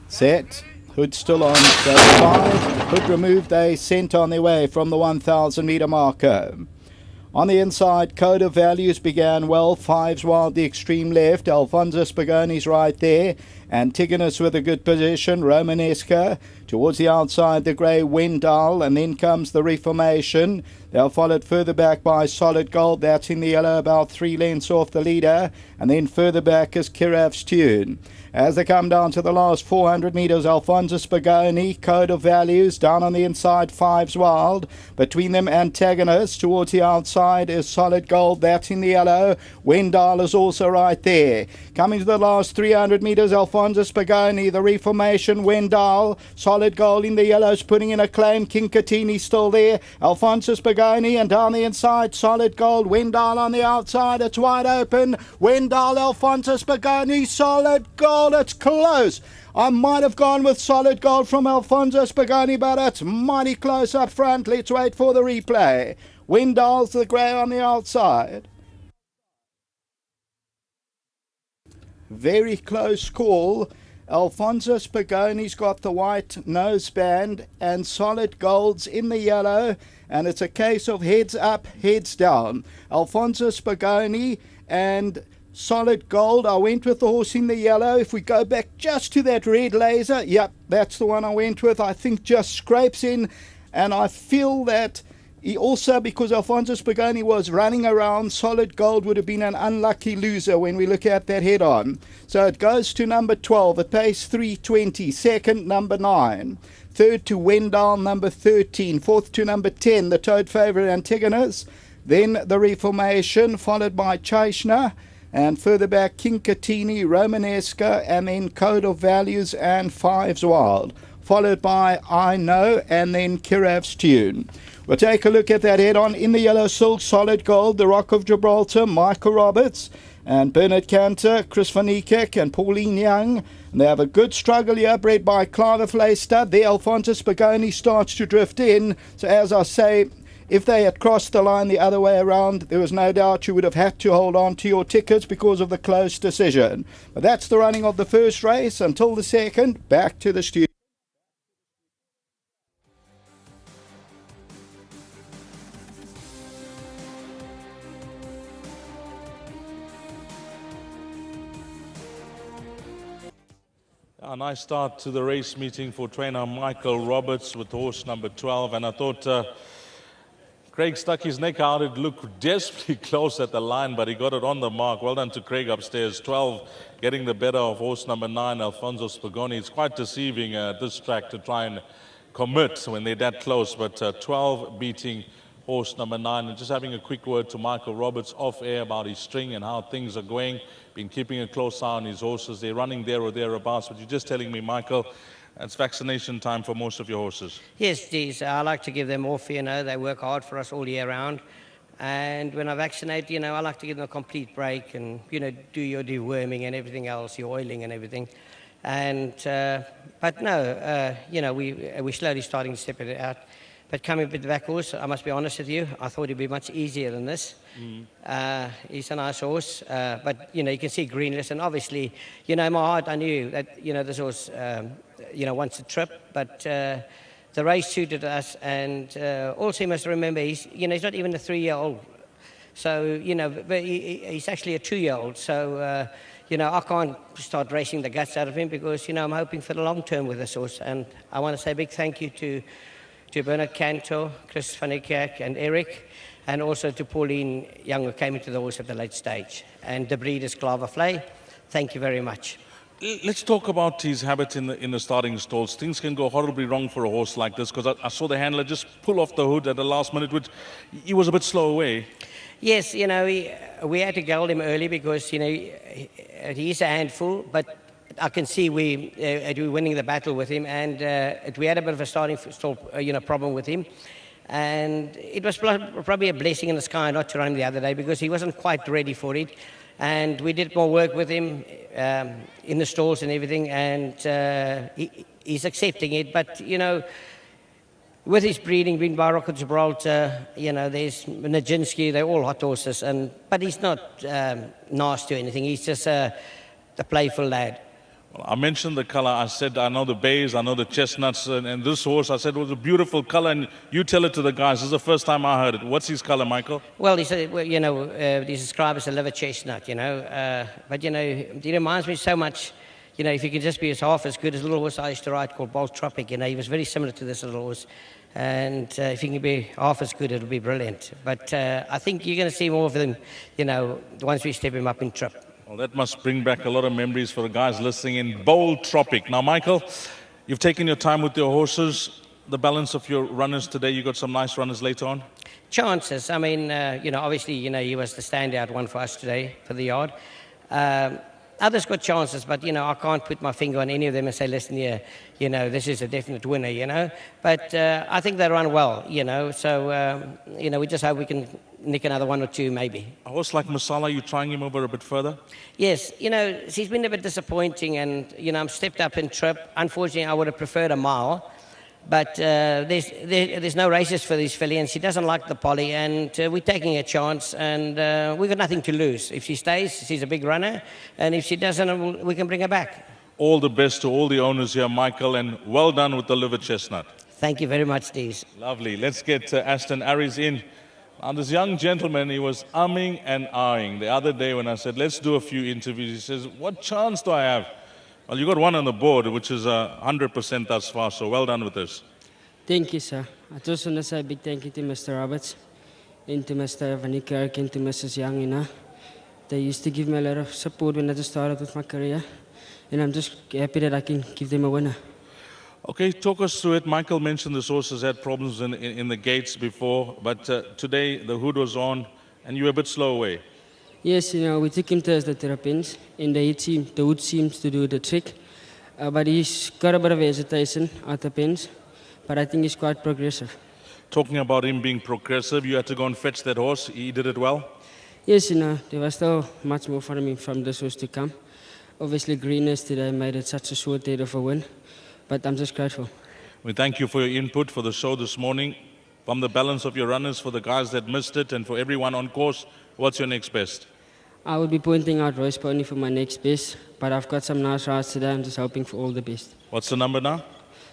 Set. Hood still on. So 5. Hood removed. They sent on their way from the 1,000 metre marker. On the inside, Code of Values began well. 5's wild the extreme left. Alfonso Spagoni's right there. Antigonus with a good position. Romanesca towards the outside, the grey Wendell, and then comes the Reformation. They're followed further back by Solid Gold. That's in the yellow, about 3 lengths off the leader. And then further back is Kirav's Tune. As they come down to the last 400 metres, Alfonso Spagoni, Code of Values, down on the inside, 5's wild. Between them, Antagonist. Towards the outside is Solid Gold. That's in the yellow. Wendell is also right there. Coming to the last 300 metres, Alfonso Spagoni, the Reformation, Wendell. Solid Gold in the yellows, putting in a claim. Kinkatini still there. Alfonso Spagoni, and down the inside, Solid Gold. Wendell on the outside. It's wide open. Wendell, Alfonso Spagoni, Solid Gold. It's close. I might have gone with Solid Gold from Alfonso Spagoni, but it's mighty close up front. Let's wait for the replay. Wendell's the grey on the outside. Very close call. Alfonso Spagoni's got the white noseband and Solid Gold's in the yellow, and it's a case of heads up, heads down. Alfonso Spagoni and Solid Gold. I went with the horse in the yellow. If we go back just to that red laser, yep, that's the one I went with. I think just scrapes in, and I feel that he also, because Alfonso Spagoni was running around, Solid Gold would have been an unlucky loser when we look at that head-on. So it goes to number 12 at pace 3:20. Second, number 9. Third to Wendell, number 13. Fourth to number 10, the toad favourite Antigonus. Then the Reformation, followed by Chaishna. And further back, Kinkatini, Romanesca, and then Code of Values and 5's Wild. Followed by I Know, and then Kirav's Tune. We'll take a look at that head-on in the yellow silk, Solid Gold, the Rock of Gibraltar, Michael Roberts, and Bernard Cantor, Chris van Niekerk, and Pauline Young. And they have a good struggle here, bred by Clive Stud. There, Alfonso Spagoni starts to drift in. So as I say, if they had crossed the line the other way around, there was no doubt you would have had to hold on to your tickets because of the close decision. But that's the running of the first race. Until the second, back to the studio. A nice start to the race meeting for trainer Michael Roberts with horse number 12. And I thought Craig stuck his neck out. It looked desperately close at the line, but he got it on the mark. Well done to Craig upstairs. 12 getting the better of horse number 9, Alfonso Spagoni. It's quite deceiving at this track to try and commit when they're that close, but 12 beating horse number 9. And just having a quick word to Michael Roberts off air about his string and how things are going. Been keeping a close eye on his horses. They're running there or thereabouts, but you're just telling me, Michael, it's vaccination time for most of your horses. Yes, geez, I like to give them off, they work hard for us all year round. And when I vaccinate, I like to give them a complete break and, do your deworming and everything else, your oiling and everything. And, but no, we're slowly starting to step it out. But coming with the back horse, I must be honest with you, I thought it'd be much easier than this. He's a nice horse, but, you can see greenless. And obviously, in my heart, I knew that, this horse, wants a trip. But the race suited us. And also you must remember, he's not even a 3-year-old. So, but he's actually a 2-year-old. So, I can't start racing the guts out of him because, I'm hoping for the long term with this horse. And I want to say a big thank you to Bernard Cantor, Chris van Niekerk and Eric, and also to Pauline Young, who came into the horse at the late stage. And the breeders, Clava Flay, thank you very much. Let's talk about his habit in the starting stalls. Things can go horribly wrong for a horse like this, because I saw the handler just pull off the hood at the last minute, which he was a bit slow away. Yes, we had to geld him early because, he's a handful, but I can see we're winning the battle with him, and we had a bit of a starting stall, problem with him. And it was probably a blessing in the sky not to run him the other day because he wasn't quite ready for it. And we did more work with him in the stalls and everything, and he's accepting it. But, with his breeding, being by Rock of Gibraltar, there's Nijinsky, they're all hot horses. But he's not nasty or anything. He's just a playful lad. Well, I mentioned the color. I said, I know the bays, I know the chestnuts, and this horse, I said, was a beautiful color, and you tell it to the guys. This is the first time I heard it. What's his color, Michael? Well, he said, well, he described as a liver chestnut, but, he reminds me so much, if he could just be half as good as a little horse I used to ride called Bolt Tropic, he was very similar to this little horse. And if he can be half as good, it'll be brilliant. But I think you're going to see more of them, once we step him up in trip. Well, that must bring back a lot of memories for the guys listening in. Bold Tropic. Now, Michael, you've taken your time with your horses. The balance of your runners today, you got some nice runners later on? Chances. I mean, obviously, he was the standout one for us today for the yard. Others got chances, but, I can't put my finger on any of them and say, listen here, this is a definite winner, But I think they run well, So, we just hope we can nick another one or two, maybe. A horse like Masala, you trying him over a bit further? Yes, he's been a bit disappointing, and, I'm stepped up in trip. Unfortunately, I would have preferred a mile. But there's no races for these filly, and she doesn't like the poly, and we're taking a chance, and we've got nothing to lose. If she stays, she's a big runner, and if she doesn't, we can bring her back. All the best to all the owners here, Michael, and well done with the liver chestnut. Thank you very much, Dees. Lovely. Let's get Aston Aries in. Now, this young gentleman, he was umming and ahhing. The other day when I said, let's do a few interviews, he says, what chance do I have? Well, you got one on the board, which is 100% thus far, so well done with this. Thank you, sir. I just want to say a big thank you to Mr. Roberts, and to Mr. Van Niekerk, and to Mrs. Young, They used to give me a lot of support when I just started with my career, and I'm just happy that I can give them a winner. Okay, talk us through it. Michael mentioned this horse has had problems in the gates before, but today the hood was on, and you were a bit slow away. Yes, we took him Thursday to the pins, and the hood seems to do the trick. But he's got a bit of hesitation at the pins, but I think he's quite progressive. Talking about him being progressive, you had to go and fetch that horse. He did it well? Yes, there was still much more for him from this horse to come. Obviously, Greenness today made it such a short day of a win, but I'm just grateful. We thank you for your input for the show this morning. From the balance of your runners, for the guys that missed it, and for everyone on course, what's your next best? I will be pointing out Royce Pony for my next best, but I've got some nice rides today. I'm just hoping for all the best. What's the number now?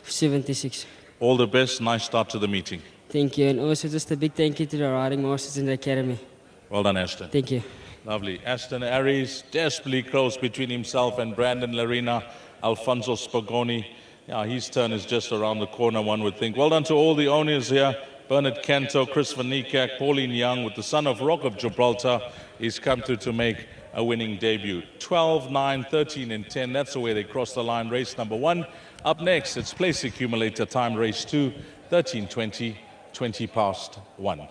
76. All the best. Nice start to the meeting. Thank you. And also just a big thank you to the riding masters in the academy. Well done, Aston. Thank you. Lovely. Aston Aries, desperately close between himself and Brandon Larina, Alfonso Spagoni. Yeah, his turn is just around the corner, one would think. Well done to all the owners here. Bernard Canto, Chris Van Niekerk, Pauline Young, with the son of Rock of Gibraltar, he's come through to make a winning debut. 12, 9, 13, and 10. That's the way they cross the line. Race number 1. Up next, it's place accumulator time. Race 2, 13, 20, 20 past 1.